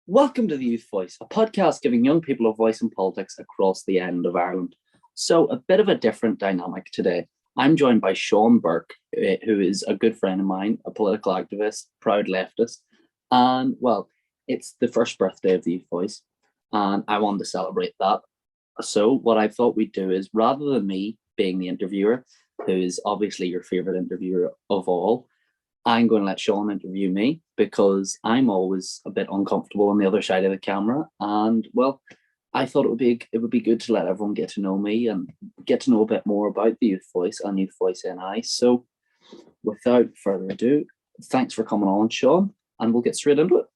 Welcome to the Youth Voice, a podcast giving young people a voice in politics across the end of Ireland. So, a bit of a different dynamic today. I'm joined by Seán Burke, who is a good friend of mine, a political activist, proud leftist. And, well, it's the first birthday of the Youth Voice, and I wanted to celebrate that. So, what I thought we'd do is rather than me being the interviewer, who is obviously your favourite interviewer of all, I'm going to let Seán interview me because I'm always a bit uncomfortable on the other side of the camera. And well, I thought it would be good to let everyone get to know me and get to know a bit more about the Youth Voice and Youth Voice NI. So without further ado, thanks for coming on, Seán, and we'll get straight into it.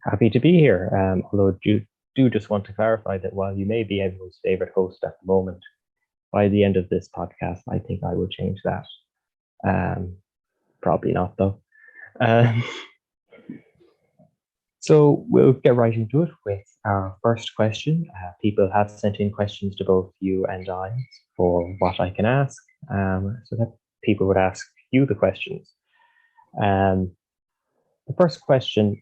Happy to be here. Although do just want to clarify that while you may be everyone's favorite host at the moment, by the end of this podcast, I think I will change that. Probably not, though. So we'll get right into it with our first question. People have sent in questions to both you and I for what I can ask, so that people would ask you the questions. The first question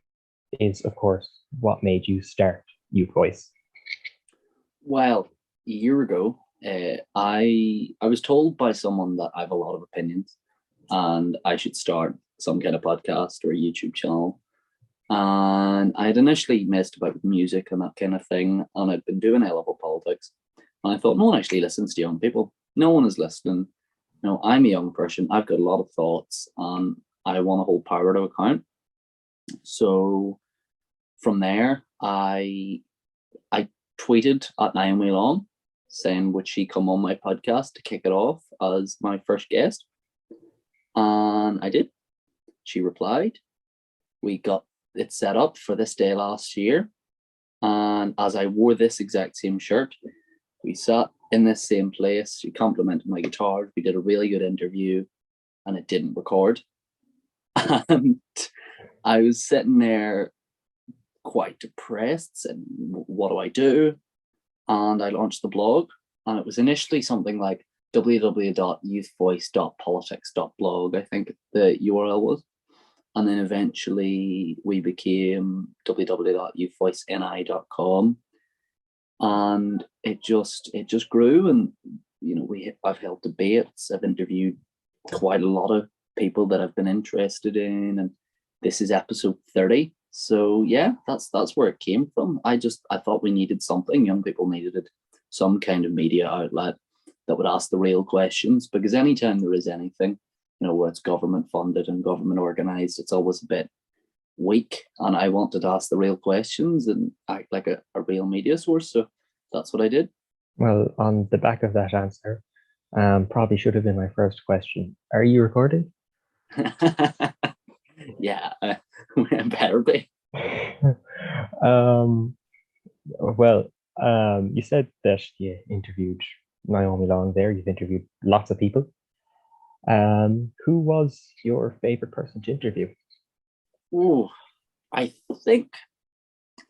is, of course, what made you start Youth Voice? Well, a year ago, I was told by someone that I have a lot of opinions and I should start some kind of podcast or a YouTube channel. And I had initially messed about with music and that kind of thing, and I'd been doing A-level politics. And I thought, no one actually listens to young people. No one is listening. I'm a young person. I've got a lot of thoughts, and I want to hold power to account. So from there, I tweeted at Naomi Long saying, would she come on my podcast to kick it off as my first guest? And I did. She replied. We got it set up for this day last year. And as I wore this exact same shirt, we sat in this same place. She complimented my guitar. We did a really good interview, and it didn't record. And I was sitting there quite depressed, and what do I do? And I launched the blog, and it was initially something like www.youthvoice.politics.blog, I think the URL was. And then eventually we became www.youthvoiceni.com. And it just grew. And, I've held debates. I've interviewed quite a lot of people that I've been interested in. And this is episode 30. So yeah, that's where it came from. I thought we needed something. Young people needed some kind of media outlet that would ask the real questions, because anytime there is anything, where it's government funded and government organized, it's always a bit weak. And I wanted to ask the real questions and act like a real media source. So that's what I did. Well, on the back of that answer, probably should have been my first question. Are you recording? Yeah, better be. You said that you interviewed Naomi Long there. You've interviewed lots of people. Who was your favorite person to interview? Oh, I think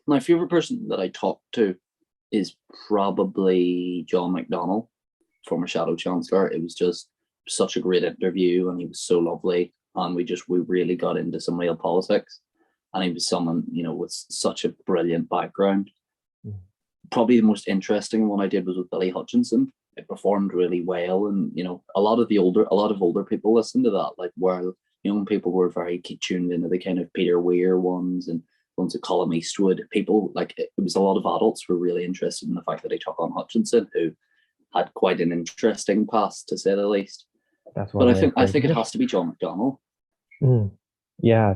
my favorite person that I talked to is probably John McDonnell, former Shadow Chancellor. It was just such a great interview, and he was so lovely, and we really got into some real politics. And he was someone, with such a brilliant background. Probably the most interesting one I did was with Billy Hutchinson. It performed really well, and a lot of older people listened to that, like, while young people were very tuned into the kind of Peter Weir ones and ones of Colum Eastwood. People, like, it was a lot of adults who were really interested in the fact that he took on Hutchinson, who had quite an interesting past, to say the least. But I think it has to be John McDonnell. Yeah.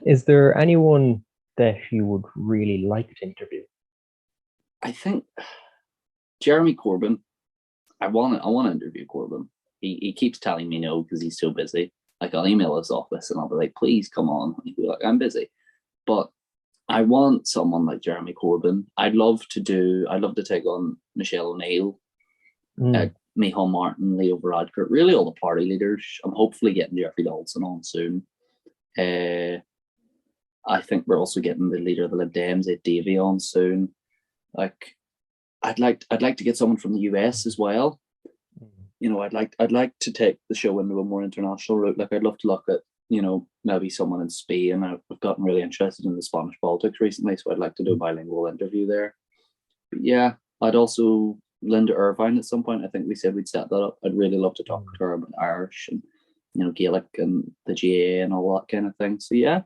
Is there anyone that you would really like to interview? I think Jeremy Corbyn. I want to interview Corbyn. He keeps telling me no because he's so busy. Like, I'll email his office and I'll be like, please come on. He'll be like, I'm busy. But I want someone like Jeremy Corbyn. I'd love to take on Michelle O'Neill, Micheál Martin, Leo Varadkar, really all the party leaders. I'm hopefully getting Jeffrey Dodson on soon. I think we're also getting the leader of the Lib Dems, Ed Davey, on soon. Like, I'd like to get someone from the US as well. I'd like to take the show into a more international route. Like, I'd love to look at maybe someone in Spain. I've gotten really interested in the Spanish politics recently, so I'd like to do a bilingual interview there. But yeah, I'd also Linda Irvine at some point. I think we said we'd set that up. I'd really love to talk to her about Irish and Gaelic and the GAA and all that kind of thing. So yeah,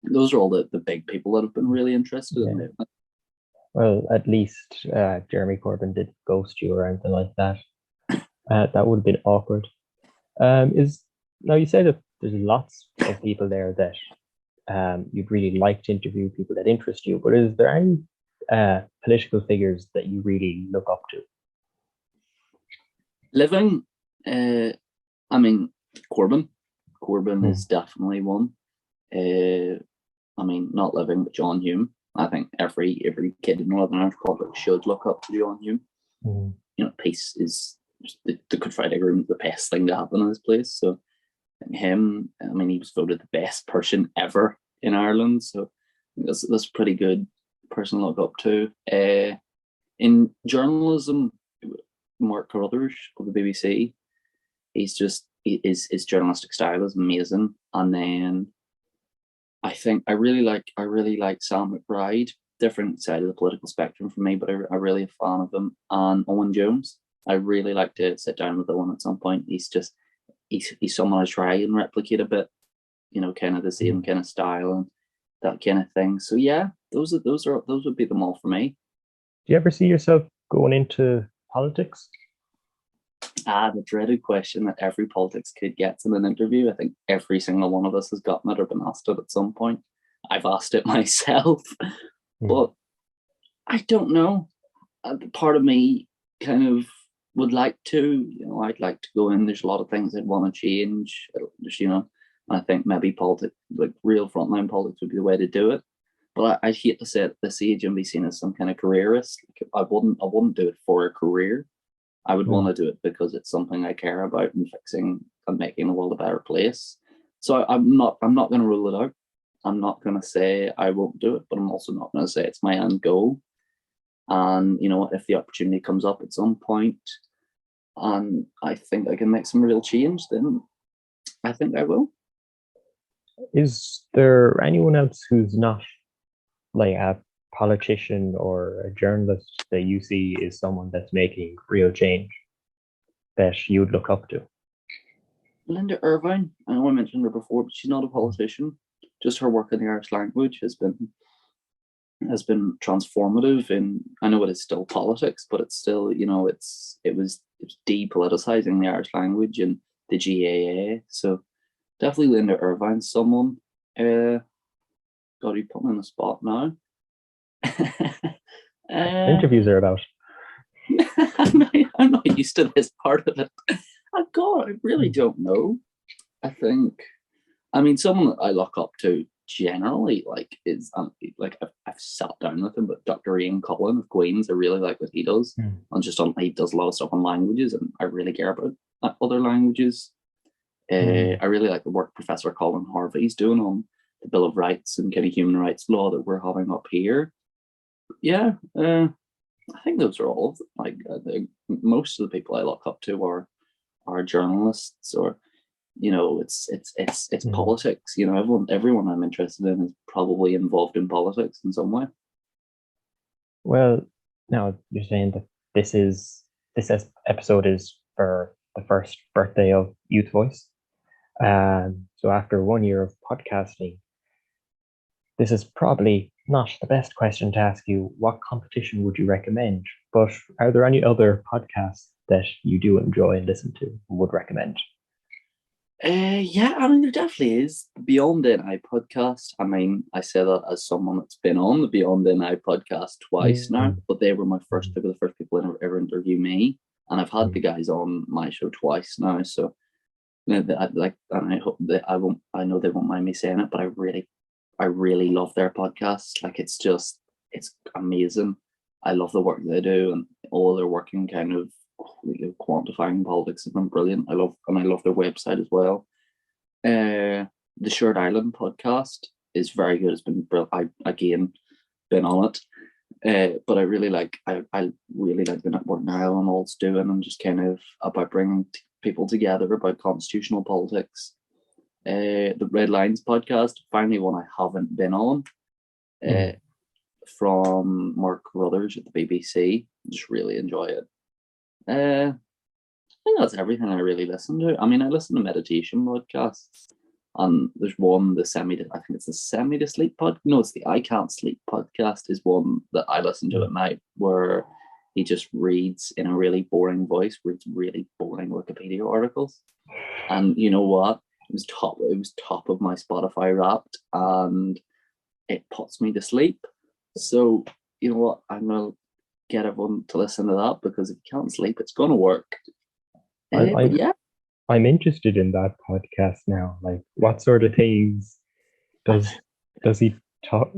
those are all the big people that have been really interested in it. Well, at least Jeremy Corbyn did ghost you or anything like that. That would have been awkward. Now you say that there's lots of people there that you'd really like to interview, people that interest you, but is there any political figures that you really look up to? Living, I mean, Corbyn. Corbyn is definitely one. I mean, not living, but John Hume. I think every kid in Northern Irish politics should look up to John Hume. Peace is the Good Friday Agreement, the best thing to happen in this place. So him, I mean, he was voted the best person ever in Ireland. So that's pretty good person to look up to. In journalism, Mark Carruthers of the BBC, his journalistic style is amazing. And then I think I really like Sam McBride, different side of the political spectrum for me, but I'm really a fan of him. And Owen Jones, I really like to sit down with Owen at some point. He's someone I try and replicate a bit, kind of the same kind of style and that kind of thing. So yeah, those would be them all for me. Do you ever see yourself going into politics? The dreaded question that every politics kid gets in an interview. I think every single one of us has gotten it or been asked it at some point. I've asked it myself, but I don't know. Part of me kind of would like to, I'd like to go in. There's a lot of things I'd want to change. I think maybe politics, like real frontline politics, would be the way to do it. But I'd hate to say at this age and be seen as some kind of careerist. I wouldn't do it for a career. I would want to do it because it's something I care about and fixing and making the world a better place. So I'm not going to rule it out. I'm not going to say I won't do it, but I'm also not going to say it's my end goal. And if the opportunity comes up at some point, and I think I can make some real change, then I think I will. Is there anyone else who's not like a politician or a journalist that you see is someone that's making real change that you'd look up to? Linda Irvine, I know I mentioned her before, but she's not a politician. Just her work in the Irish language has been transformative. And I know it is still politics, but it's still, it was depoliticizing the Irish language and the GAA. So definitely Linda Irvine's someone. God, you put me on the spot now. Interviews are about. I'm not used to this part of it. God, I really don't know. I mean, someone that I look up to generally, is I've sat down with him, but Dr. Ian Cullen of Queen's, I really like what he does. And he does a lot of stuff on languages, and I really care about other languages. I really like the work Professor Colin Harvey's doing on the Bill of Rights and kind of human rights law that we're having up here. Yeah, I think those are all. Most of the people I look up to are journalists, or it's politics. Everyone I'm interested in is probably involved in politics in some way. Well, now you're saying that this episode is for the first birthday of Youth Voice. So after 1 year of podcasting, this is probably not the best question to ask you. What competition would you recommend? But are there any other podcasts that you do enjoy and listen to and would recommend? Yeah, I mean, there definitely is. The Beyond NI podcast. I mean, I say that as someone that's been on the Beyond NI podcast twice now, but they were the first people that ever interview me. And I've had the guys on my show twice now. So, and I hope that I know they won't mind me saying it, but I really love their podcast. It's amazing. I love the work they do, and all their work in kind of quantifying politics has been brilliant. I love their website as well. The Shared Island podcast is very good. It's been brilliant. I again been on it, but I really like the network now and all it's doing, and just kind of about bringing people together about constitutional politics. the Red Lines podcast, finally one I haven't been on, from Mark Ruthers at the BBC. Just really enjoy it. I think that's everything I really listen to. I mean, I listen to meditation podcasts, and there's one, I think it's the Semi to Sleep pod. No, it's the I Can't Sleep podcast is one that I listen to at night, where he just reads in a really boring voice, reads really boring Wikipedia articles. And you know what? It was top of my Spotify Wrapped, and it puts me to sleep. So you know what? I'm gonna get everyone to listen to that, because if you can't sleep, it's gonna work. Yeah, I'm interested in that podcast now. Like, what sort of things does he talk?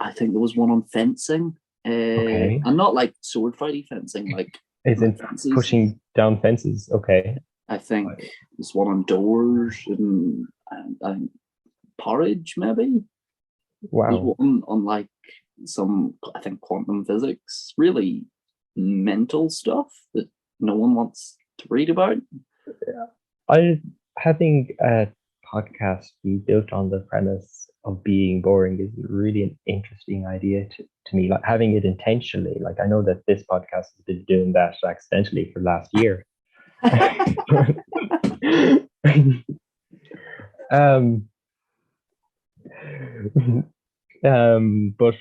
I think there was one on fencing. Okay. And not like sword fighty fencing, like Isn't fences. pushing down fences? Okay. I think there's one on doors and porridge, maybe. Wow. There's one on like some, I think, quantum physics, really mental stuff that no one wants to read about. Having a podcast be built on the premise of being boring is really an interesting idea to me. Like, having it intentionally, like, I know that this podcast has been doing that accidentally for last year. But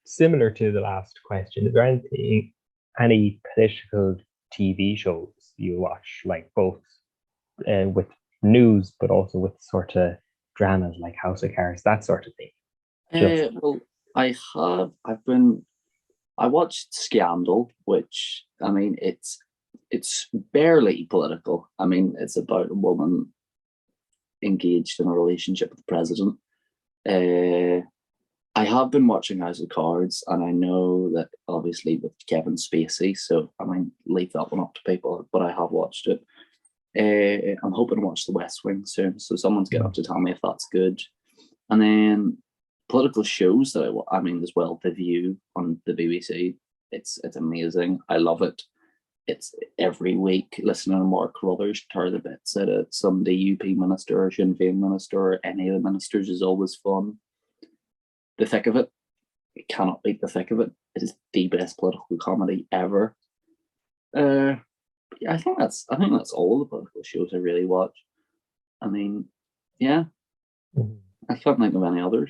similar to the last question, is there any political TV shows you watch, like both with news, but also with sort of dramas like House of Cards, that sort of thing? Well, I watched Scandal, which, I mean, it's barely political. I mean, it's about a woman engaged in a relationship with the president. I have been watching House of Cards, and I know that obviously with Kevin Spacey, so I might leave that one up to people, but I have watched it. I'm hoping to watch The West Wing soon, so someone's going to have to tell me if that's good. And then political shows that I mean, as well, The View on the BBC. It's amazing. I love it. It's every week listening to Mark Ruthers tear the bits out of some DUP minister or Sinn Féin minister or any of the ministers is always fun. The thick of it, you cannot beat the thick of it. It is the best political comedy ever. I think that's all the political shows I really watch. I mean, yeah, I can't think of any others.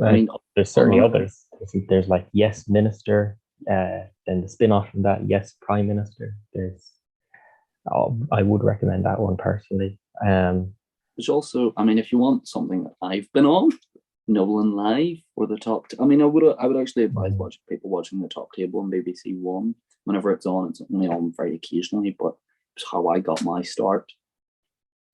I mean, there's certainly others. There's like Yes Minister, then the spin-off from that, Yes Prime Minister. I would recommend that one personally. There's also, I mean, if you want something that I've been on, Nolan Live or the Top. I mean, I would actually advise people watching the Top Table on BBC One whenever it's on. It's only on very occasionally, but it's how I got my start.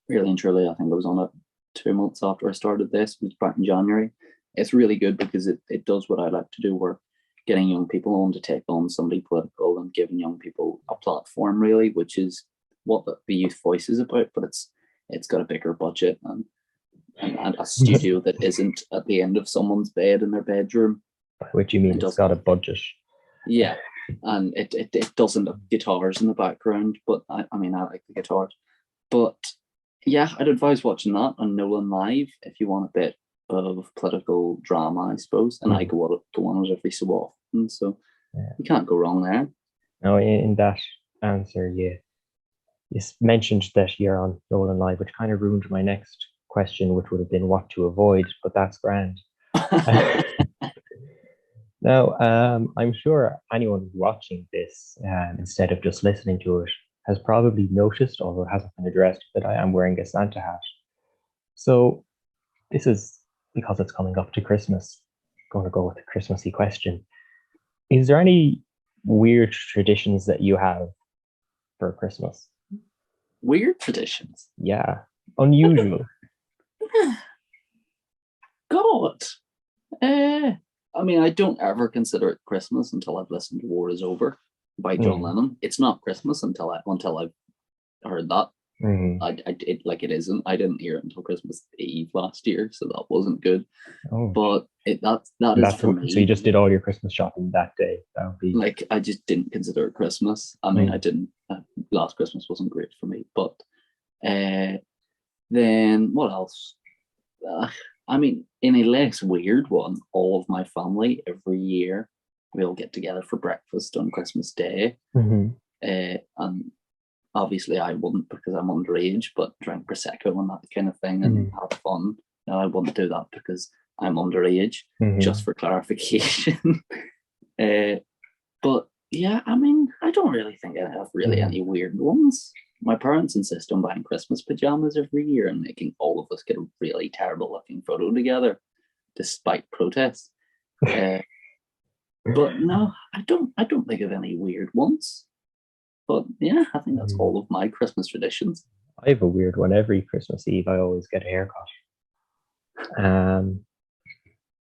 Really and truly, I think I was on it 2 months after I started this. It was back in January. It's really good because it does what I like to do, where getting young people on to take on somebody political and giving young people a platform, really, which is what the Youth Voice is about. But it's got a bigger budget and a studio that isn't at the end of someone's bed in their bedroom. By which you mean it's got a budget. Yeah, and it doesn't have guitars in the background, but I mean, I like the guitars. But yeah, I'd advise watching that on Nolan Live if you want a bit of political drama, I suppose. And I go on it every so often, so you can't go wrong there. No, in that answer, you mentioned that you're on Nolan Live, which kind of ruined my next question, which would have been what to avoid, but that's grand. Now, I'm sure anyone who's watching this, instead of just listening to it, has probably noticed, although it hasn't been addressed, that I am wearing a Santa hat. So this is because it's coming up to Christmas. I'm going to go with a Christmassy question. Is there any weird traditions that you have for Christmas? Weird traditions? Yeah. Unusual. God. I mean, I don't ever consider it Christmas until I've listened to War Is Over by John Lennon. It's not Christmas until I've heard that. It isn't. I didn't hear it until Christmas Eve last year, so that wasn't good. But that is for me. So you just did all your Christmas shopping that day. That would be like, I just didn't consider it Christmas. I mean, I didn't. Last Christmas wasn't great for me, but Then what else? I mean, in a less weird one, all of my family every year we'll get together for breakfast on Christmas Day. And obviously I wouldn't because I'm underage, but drink Prosecco and that kind of thing and have fun. No, I wouldn't do that because I'm underage, just for clarification. But yeah, I mean, I don't really think I have really any weird ones. My parents insist on buying Christmas pajamas every year and making all of us get a really terrible looking photo together, despite protests. But no, I don't think of any weird ones. But yeah, I think that's all of my Christmas traditions. I have a weird one. Every Christmas Eve, I always get a haircut.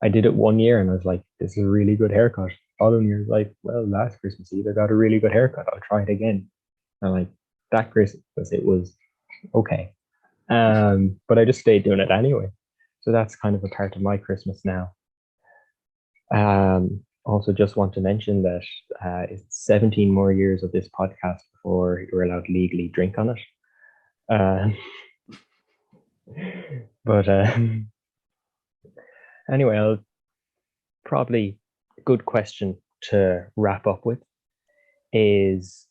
I did it one year and I was like, this is a really good haircut. Following year, like, well, last Christmas Eve, I got a really good haircut. I'll try it again. And like that Christmas, it was okay. But I just stayed doing it anyway. So that's kind of a part of my Christmas now. Also, just want to mention that it's 17 more years of this podcast before you're allowed to legally drink on it. But anyway, I'll probably a good question to wrap up with is,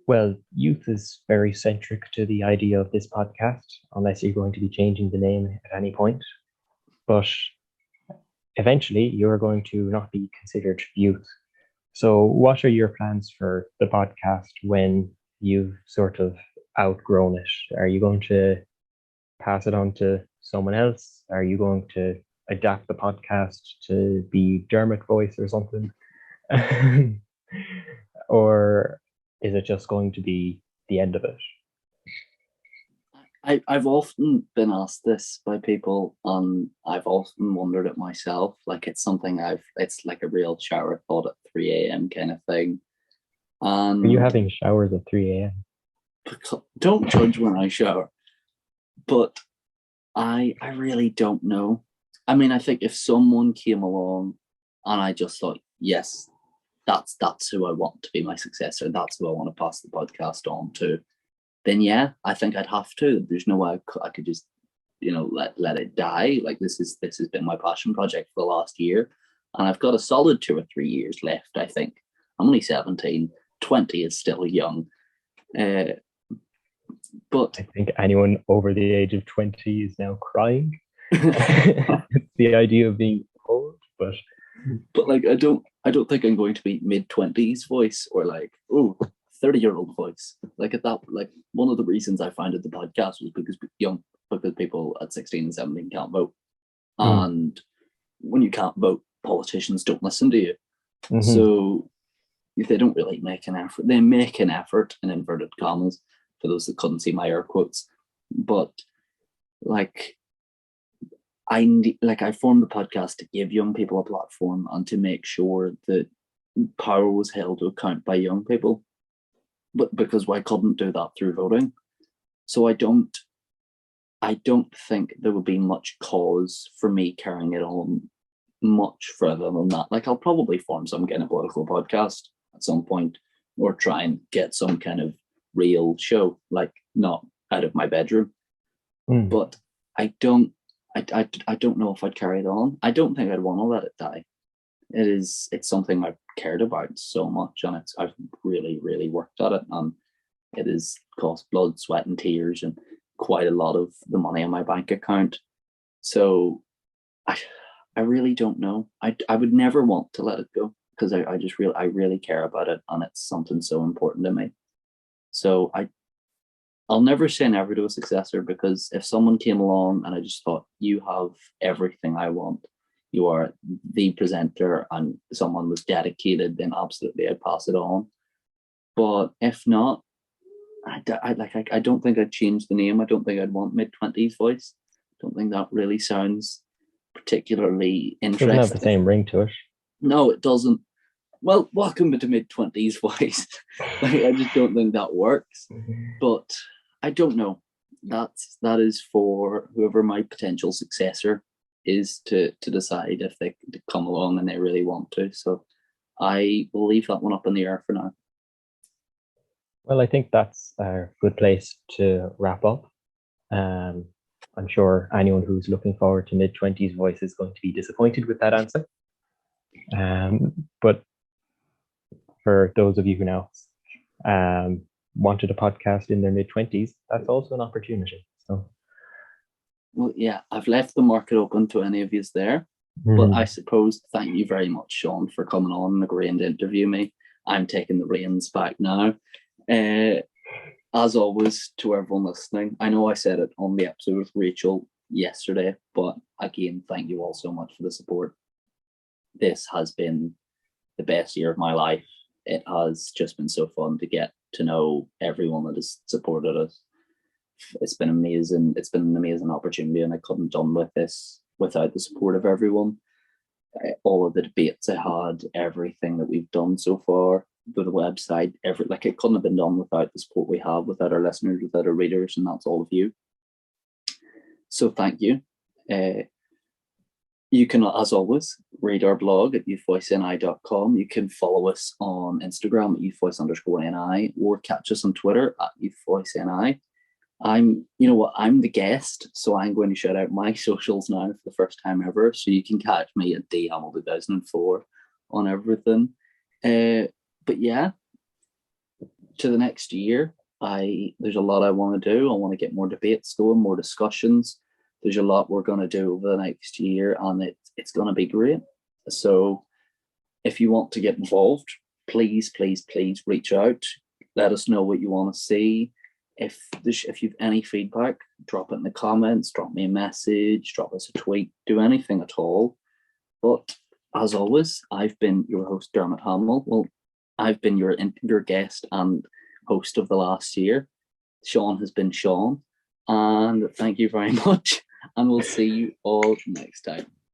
well, youth is very centric to the idea of this podcast, unless you're going to be changing the name at any point. But eventually, you're going to not be considered youth. So what are your plans for the podcast when you've sort of outgrown it? Are you going to pass it on to someone else? Are you going to adapt the podcast to be Dermot voice or something? Or is it just going to be the end of it? I've often been asked this by people, and I've often wondered it myself. Like it's like a real shower thought at 3 a.m. kind of thing. Are you having showers at 3 a.m.? Don't judge when I shower. But I really don't know. I mean, I think if someone came along and I just thought, yes, that's who I want to be my successor, that's who I want to pass the podcast on to, then yeah, I think I'd have to. There's no way I could just, let it die. Like this has been my passion project for the last year, and I've got a solid 2 or 3 years left. I think I'm only 17. 20 is still young. But I think anyone over the age of 20 is now crying. The idea of being old, but like I don't think I'm going to be mid-20s voice or like 30-year-old voice. Like at that, like one of the reasons I founded the podcast was because people at 16 and 17 can't vote. And when you can't vote, politicians don't listen to you. So they don't really make an effort. They make an effort in inverted commas, for those that couldn't see my air quotes. But like I formed the podcast to give young people a platform and to make sure that power was held to account by young people. But because I couldn't do that through voting. So I don't think there would be much cause for me carrying it on much further than that. Like I'll probably form some kind of political podcast at some point, or try and get some kind of real show, like not out of my bedroom. But I don't know if I'd carry it on. I don't think I'd want to let it die. It's something I've cared about so much, and I've really, really worked at it, and it has cost blood, sweat, and tears, and quite a lot of the money in my bank account. So I really don't know. I would never want to let it go because I really care about it, and it's something so important to me. So I'll never say never to a successor, because if someone came along and I just thought, you have everything I want, you are the presenter, and someone was dedicated, then absolutely I'd pass it on. But if not, I don't think I'd change the name. I don't think I'd want mid-20s voice. I don't think that really sounds particularly interesting. It doesn't have the same ring to it. No, it doesn't. Well, welcome to mid-20s voice. I just don't think that works. But I don't know. That is for whoever my potential successor is to decide if they come along and they really want to. So I will leave that one up in the air for now. Well, I think that's a good place to wrap up. I'm sure anyone who's looking forward to mid-20s voice is going to be disappointed with that answer. But for those of you who now wanted a podcast in their mid-20s, that's also an opportunity. So, well, yeah, I've left the market open to any of you there. But I suppose, thank you very much, Seán, for coming on and agreeing to interview me. I'm taking the reins back now. As always, to everyone listening, I know I said it on the episode with Rachel yesterday, but again, thank you all so much for the support. This has been the best year of my life. It has just been so fun to get to know everyone that has supported us. It's been amazing. It's been an amazing opportunity, and I couldn't have done with this without the support of everyone. All of the debates I had, everything that we've done so far, the website, it couldn't have been done without the support we have, without our listeners, without our readers, and that's all of you. So thank you. You can, as always, read our blog at youthvoiceni.com. You can follow us on Instagram at youthvoice_ni, or catch us on Twitter at youthvoiceni. I'm the guest, so I'm going to shout out my socials now for the first time ever. So you can catch me at DHamill2004 on everything. But yeah, to the next year, there's a lot I want to do. I want to get more debates going, more discussions. There's a lot we're going to do over the next year, and it's going to be great. So if you want to get involved, please reach out. Let us know what you want to see. If you've any feedback, drop it in the comments, drop me a message, drop us a tweet, do anything at all. But as always, I've been your host, Dermot Hamill. Well, I've been your guest and host of the last year. Seán has been Seán. And thank you very much. And we'll see you all next time.